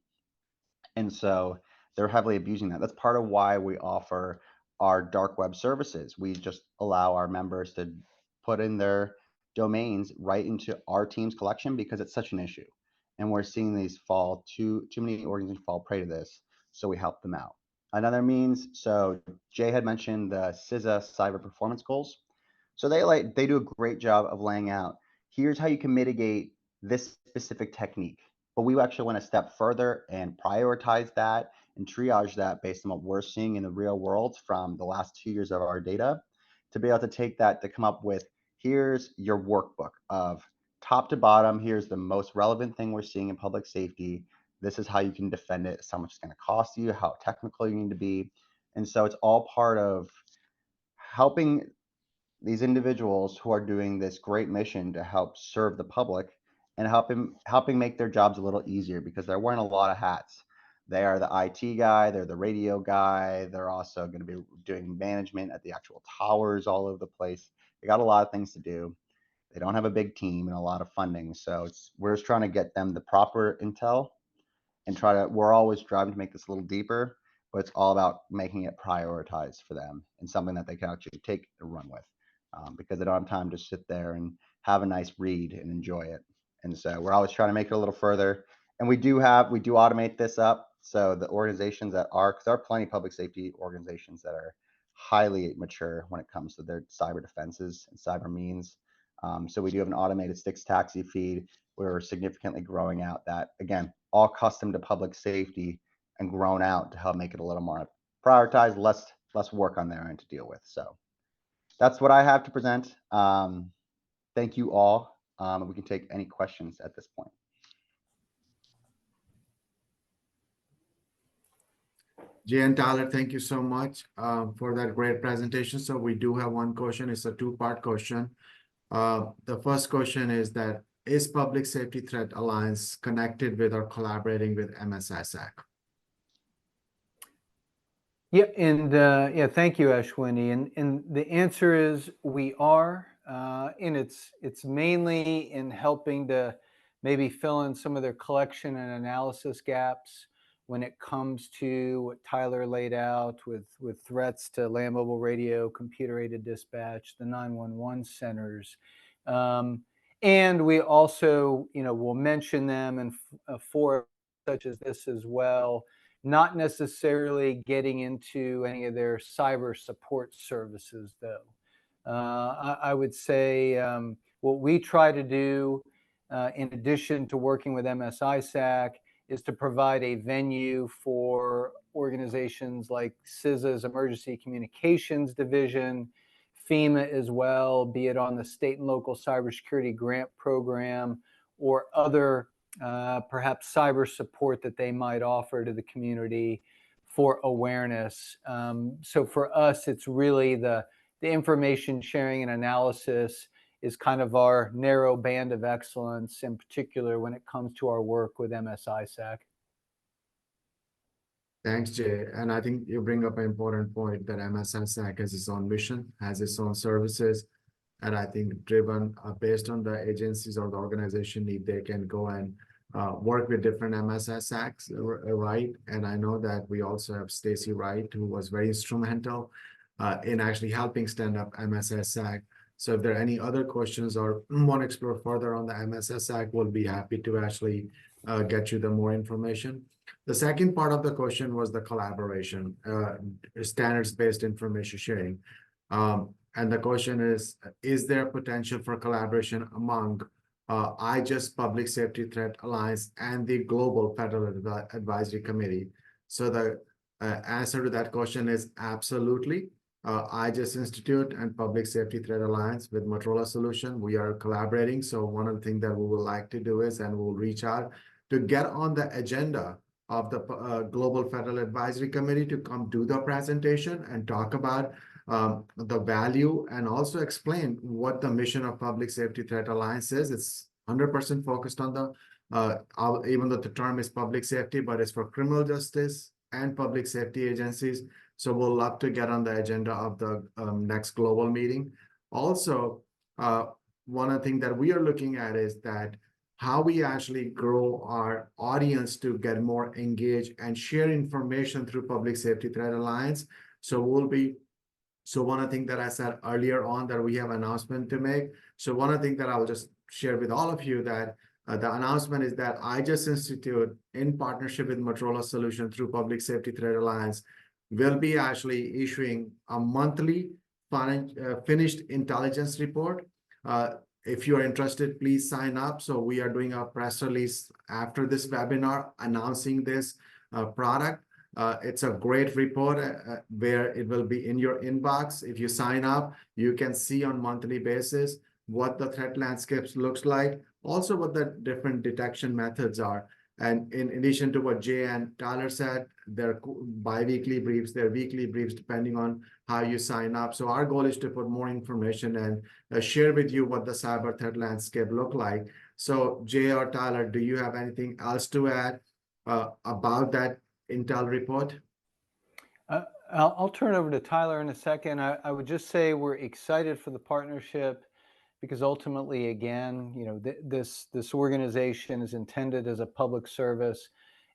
Speaker 4: And so they're heavily abusing that. That's part of why we offer our dark web services. We just allow our members to put in their domains right into our team's collection because it's such an issue. And we're seeing these too many organizations fall prey to this. So we help them out. Another means, so Jay had mentioned the CISA cyber performance goals. So they do a great job of laying out, here's how you can mitigate this specific technique. But we actually went a step further and prioritize that and triage that based on what we're seeing in the real world from the last 2 years of our data to be able to take that to come up with, here's your workbook of top to bottom, here's the most relevant thing we're seeing in public safety. This is how you can defend it, how much it's going to cost you, how technical you need to be. And so it's all part of helping these individuals who are doing this great mission to help serve the public and helping make their jobs a little easier because they're wearing a lot of hats. They are the IT guy, they're the radio guy, they're also going to be doing management at the actual towers all over the place. They got a lot of things to do. They don't have a big team and a lot of funding. So we're just trying to get them the proper intel and we're always driving to make this a little deeper, but it's all about making it prioritized for them and something that they can actually take and run with because they don't have time to sit there and have a nice read and enjoy it. And so we're always trying to make it a little further. And we do automate this up So the organizations that are, because there are plenty of public safety organizations that are highly mature when it comes to their cyber defenses and cyber means. So we do have an automated Styx taxi feed. We're significantly growing out that, again, all custom to public safety and grown out to help make it a little more prioritized, less work on their end to deal with. So that's what I have to present. Thank you all. We can take any questions at this point.
Speaker 1: Jay and Tyler, thank you so much for that great presentation. So we do have one question. It's a two-part question. The first question is that, is Public Safety Threat Alliance connected with or collaborating with MSISAC?
Speaker 3: Yeah, and yeah, thank you, Ashwini. And the answer is we are, and it's mainly in helping to maybe fill in some of their collection and analysis gaps when it comes to what Tyler laid out with threats to land mobile radio, computer-aided dispatch, the 911 centers. And we also, will mention them in for such as this as well, not necessarily getting into any of their cyber support services, though. I would say what we try to do, in addition to working with MSISAC, is to provide a venue for organizations like CISA's Emergency Communications Division, FEMA as well, be it on the state and local cybersecurity grant program or other perhaps cyber support that they might offer to the community for awareness. So for us, it's really the information sharing and analysis is kind of our narrow band of excellence, in particular when it comes to our work with MSISAC.
Speaker 1: Thanks, Jay. And I think you bring up an important point that MSISAC has its own mission, has its own services, and I think driven based on the agencies or the organization need, they can go and work with different MSISACs, right? And I know that we also have Stacy Wright, who was very instrumental in actually helping stand up MSISAC. So if there are any other questions or want to explore further on the MSISAC, we'll be happy to actually get you the more information. The second part of the question was the collaboration, standards-based information sharing. And the question is there potential for collaboration among IJIS Public Safety Threat Alliance and the Global Federal Advisory Committee? So the answer to that question is absolutely. IJIS Institute and Public Safety Threat Alliance with Motorola Solution, we are collaborating. So one of the things that we would like to do is, and we'll reach out to get on the agenda of the Global Federal Advisory Committee to come do the presentation and talk about the value and also explain what the mission of Public Safety Threat Alliance is. It's 100% focused on the, even though the term is public safety, but it's for criminal justice and public safety agencies. So we'll love to get on the agenda of the next global meeting. Also, one of the things that we are looking at is that how we actually grow our audience to get more engaged and share information through Public Safety Threat Alliance. So one of the things that I said earlier on that we have an announcement to make. So one of the things that I'll just share with all of you that the announcement is that IJIS Institute, in partnership with Motorola Solution through Public Safety Threat Alliance, will be actually issuing a monthly finished intelligence report. If you're interested, please sign up. So we are doing a press release after this webinar announcing this product. It's a great report where it will be in your inbox. If you sign up, you can see on monthly basis what the threat landscapes looks like, also what the different detection methods are. And in addition to what Jay and Tyler said, their bi-weekly briefs, their weekly briefs, depending on how you sign up. So our goal is to put more information and share with you what the cyber threat landscape look like. So Jay or Tyler, do you have anything else to add about that Intel report?
Speaker 3: I'll turn over to Tyler in a second. I would just say we're excited for the partnership because ultimately, again, this organization is intended as a public service,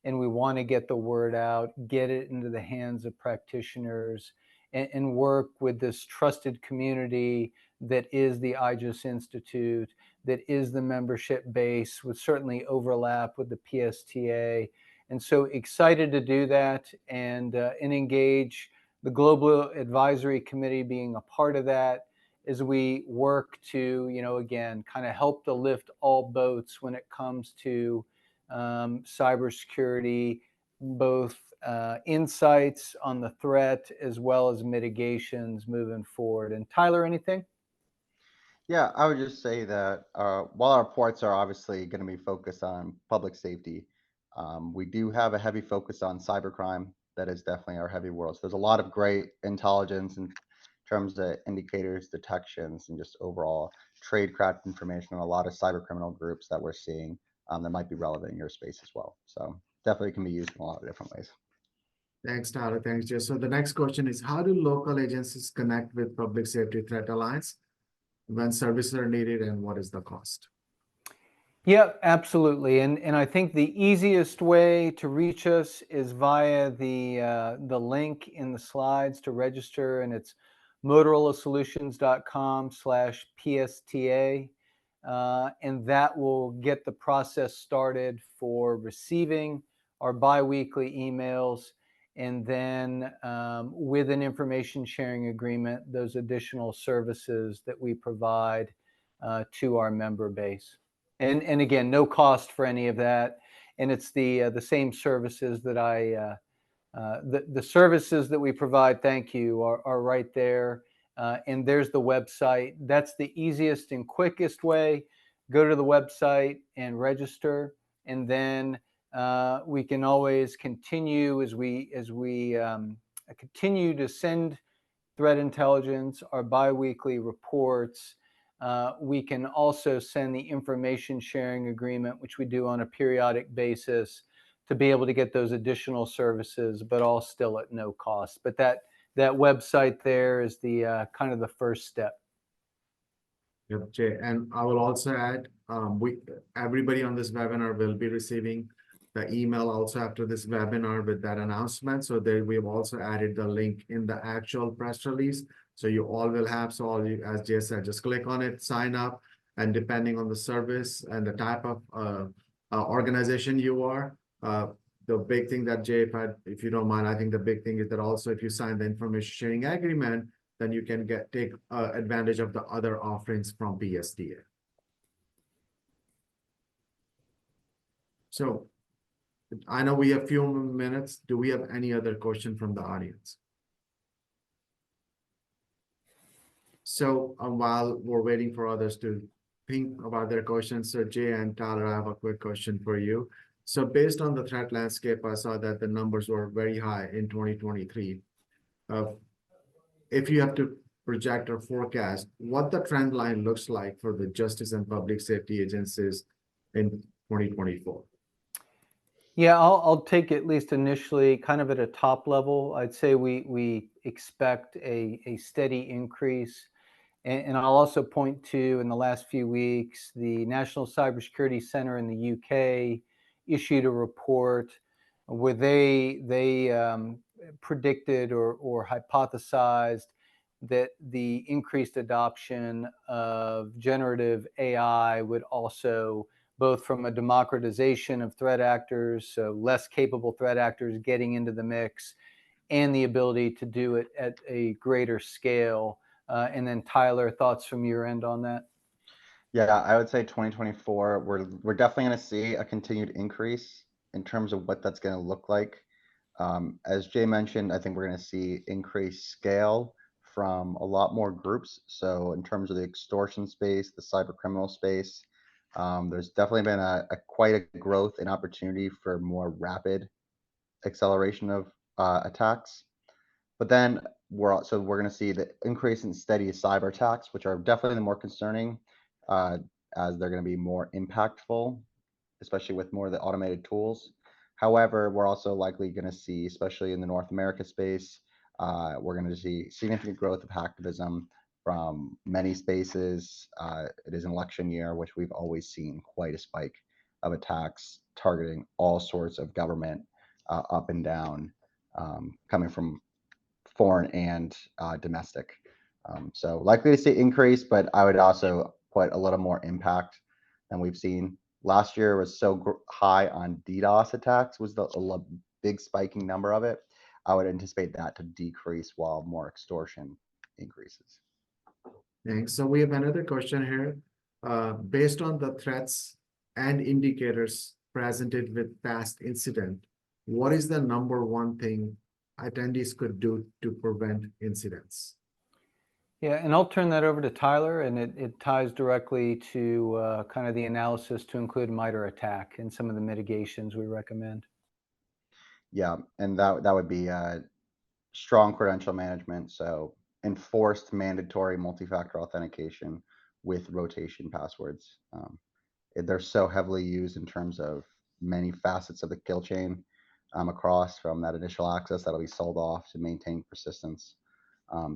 Speaker 3: and we want to get the word out, get it into the hands of practitioners, and work with this trusted community that is the IJIS Institute, that is the membership base, with certainly overlap with the PSTA, And so excited to do that and engage the Global Advisory Committee being a part of that as we work to, again, kind of help to lift all boats when it comes to cybersecurity, both insights on the threat as well as mitigations moving forward. And Tyler, anything?
Speaker 4: Yeah, I would just say that while our reports are obviously going to be focused on public safety, we do have a heavy focus on cybercrime. That is definitely our heavy world. So there's a lot of great intelligence in terms of indicators, detections, and just overall tradecraft information on a lot of cyber criminal groups that we're seeing that might be relevant in your space as well. So definitely can be used in a lot of different ways.
Speaker 1: Thanks, Tyler. Thanks, Jay. So the next question is, how do local agencies connect with Public Safety Threat Alliance when services are needed, and what is the cost?
Speaker 3: Yeah, absolutely. And I think the easiest way to reach us is via the link in the slides to register, and it's motorolasolutions.com/PSTA. And that will get the process started for receiving our biweekly emails. And then with an information sharing agreement, those additional services that we provide to our member base. And again, no cost for any of that. And it's the same services that the services that we provide, thank you, are right there. And there's the website. That's the easiest and quickest way. Go to the website and register. And then we can always continue as we continue to send threat intelligence, our biweekly reports. We can also send the information sharing agreement, which we do on a periodic basis, to be able to get those additional services, but all still at no cost. But that website there is the kind of the first step.
Speaker 1: Yep, Jay. And I will also add, everybody on this webinar will be receiving the email also after this webinar with that announcement. So we've also added the link in the actual press release. So you all will have, so all you, as Jay said, just click on it, sign up, and depending on the service and the type of organization you are, the big thing that Jay, if you don't mind, I think the big thing is that also if you sign the information sharing agreement, then you can take advantage of the other offerings from PSTA. So I know we have few minutes. Do we have any other question from the audience? So while we're waiting for others to think about their questions, so Jay and Tyler, I have a quick question for you. So based on the threat landscape, I saw that the numbers were very high in 2023. If you have to project or forecast what the trend line looks like for the justice and public safety agencies in 2024.
Speaker 3: Yeah, I'll take at least initially kind of at a top level. I'd say we expect a steady increase. And I'll also point to, in the last few weeks, the National Cybersecurity Center in the UK issued a report where they predicted or hypothesized that the increased adoption of generative AI would also, both from a democratization of threat actors, so less capable threat actors getting into the mix, and the ability to do it at a greater scale. And then Tyler, thoughts from your end on that?
Speaker 4: Yeah, I would say 2024, we're definitely going to see a continued increase in terms of what that's going to look like. As Jay mentioned, I think we're going to see increased scale from a lot more groups. So in terms of the extortion space, the cyber criminal space, there's definitely been quite a growth in opportunity for more rapid acceleration of attacks. But then we're going to see the increase in steady cyber attacks, which are definitely the more concerning, as they're going to be more impactful, especially with more of the automated tools. However, we're also likely going to see, especially in the North America space, we're going to see significant growth of hacktivism from many spaces. It is an election year, which we've always seen quite a spike of attacks targeting all sorts of government up and down, coming from foreign and domestic. So likely to see increase, but I would also put a little more impact than we've seen Last year was so high on DDoS attacks, was the big spiking number of it. I would anticipate that to decrease while more extortion increases.
Speaker 1: Thanks. So we have another question here. Based on the threats and indicators presented with past incident, what is the number one thing attendees could do to prevent incidents?
Speaker 3: Yeah, and I'll turn that over to Tyler, and it ties directly to kind of the analysis to include MITRE ATT&CK and some of the mitigations we recommend.
Speaker 4: Yeah, and that would be strong credential management, so enforced mandatory multi-factor authentication with rotation passwords. They're so heavily used in terms of many facets of the kill chain across from that initial access that'll be sold off to maintain persistence.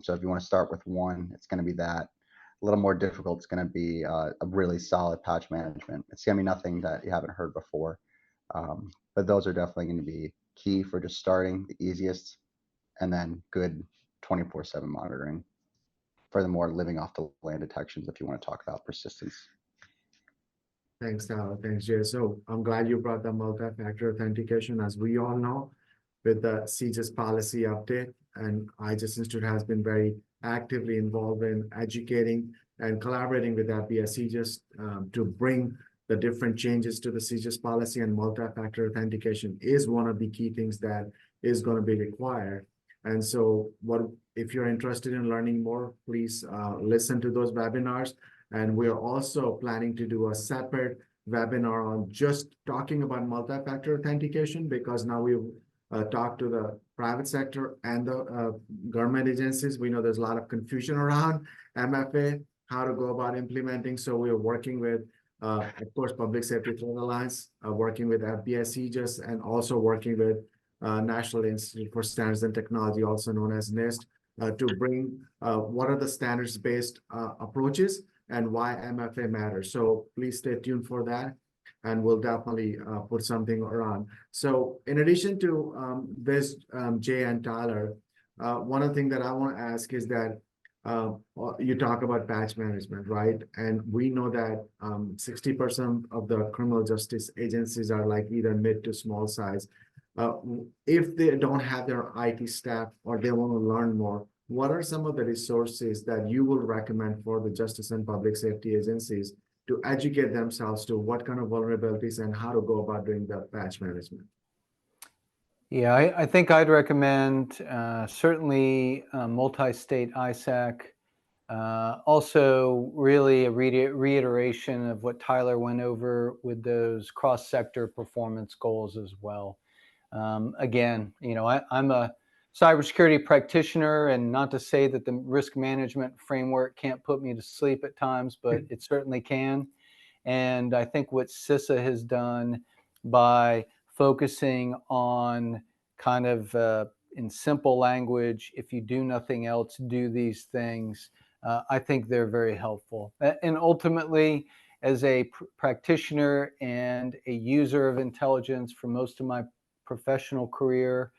Speaker 4: So if you want to start with one, it's going to be that. A little more difficult, it's going to be a really solid patch management. It's going to be nothing that you haven't heard before. But those are definitely going to be key for just starting, the easiest, and then good 24/7 monitoring. Furthermore, living off the land detections if you want to talk about persistence.
Speaker 1: Thanks, Tyler. Thanks, Jay. So I'm glad you brought the multi-factor authentication. As we all know, with the CISA policy update, and IJIS Institute has been very actively involved in educating and collaborating with FBS CISA to bring the different changes to the CISA policy, and multi-factor authentication is one of the key things that is going to be required. And so if you're interested in learning more, please listen to those webinars. And we're also planning to do a separate webinar on just talking about multi-factor authentication, because now we've talked to the private sector and the government agencies. We know there's a lot of confusion around MFA, how to go about implementing. So we're working with, of course, Public Safety Threat Alliance, working with FBS CISA, and also working with National Institute for Standards and Technology, also known as NIST, to bring what are the standards-based approaches and why MFA matters. So please stay tuned for that, and we'll definitely put something around. So in addition to this, Jay and Tyler, one of the things that I want to ask is that you talk about patch management, right? And we know that 60% of the criminal justice agencies are like either mid to small size. If they don't have their IT staff or they want to learn more, what are some of the resources that you will recommend for the justice and public safety agencies to educate themselves to what kind of vulnerabilities and how to go about doing the patch management?
Speaker 3: Yeah, I think I'd recommend certainly multi-state ISAC. Also, really a reiteration of what Tyler went over with those cross-sector performance goals as well. Again, you know, I'm a cybersecurity practitioner, and not to say that the risk management framework can't put me to sleep at times, but it certainly can. And I think what CISA has done by focusing on kind of in simple language, if you do nothing else, do these things, I think they're very helpful. And ultimately, as a practitioner and a user of intelligence for most of my professional career,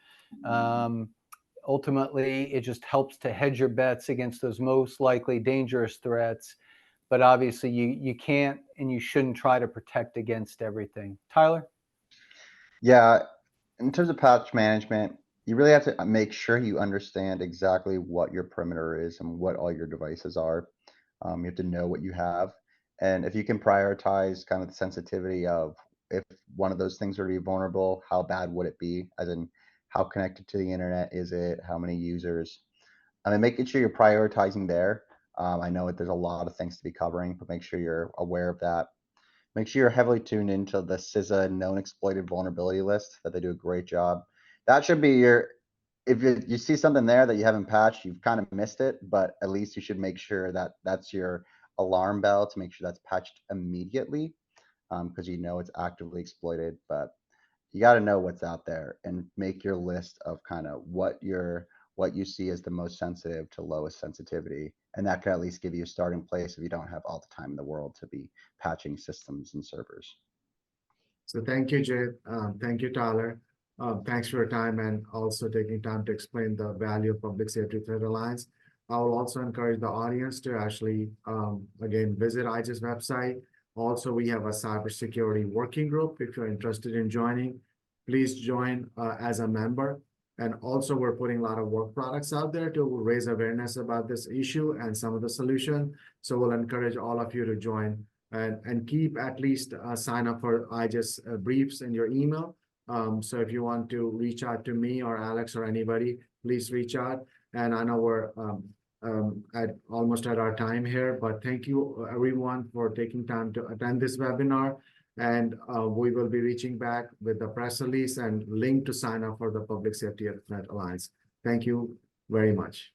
Speaker 3: ultimately, it just helps to hedge your bets against those most likely dangerous threats. But obviously, you can't and you shouldn't try to protect against everything. Tyler?
Speaker 4: Yeah, in terms of patch management, you really have to make sure you understand exactly what your perimeter is and what all your devices are. You have to know what you have. And if you can prioritize kind of the sensitivity of if one of those things were to be vulnerable, how bad would it be? As in, how connected to the internet is it? How many users? I mean, making sure you're prioritizing there. I know that there's a lot of things to be covering, but make sure you're aware of that. Make sure you're heavily tuned into the CISA known exploited vulnerability list, that they do a great job. That should be your, if you see something there that you haven't patched, you've kind of missed it, but at least you should make sure that that's your alarm bell to make sure that's patched immediately, because you know it's actively exploited. But you got to know what's out there and make your list of kind of what you see as the most sensitive to lowest sensitivity. And that can at least give you a starting place if you don't have all the time in the world to be patching systems and servers.
Speaker 1: So thank you, Jay. Thank you, Tyler. Thanks for your time and also taking time to explain the value of Public Safety Threat Alliance. I will also encourage the audience to actually, again, visit IJIS website, also we have a cybersecurity working group. If you're interested in joining, please join as a member. And also we're putting a lot of work products out there to raise awareness about this issue and some of the solution. So we'll encourage all of you to join and keep at least sign up for IJIS briefs in your email. So if you want to reach out to me or Alex or anybody, please reach out. And I know we're almost at our time here, but thank you everyone for taking time to attend this webinar. And we will be reaching back with the press release and link to sign up for the Public Safety Threat Alliance. Thank you very much.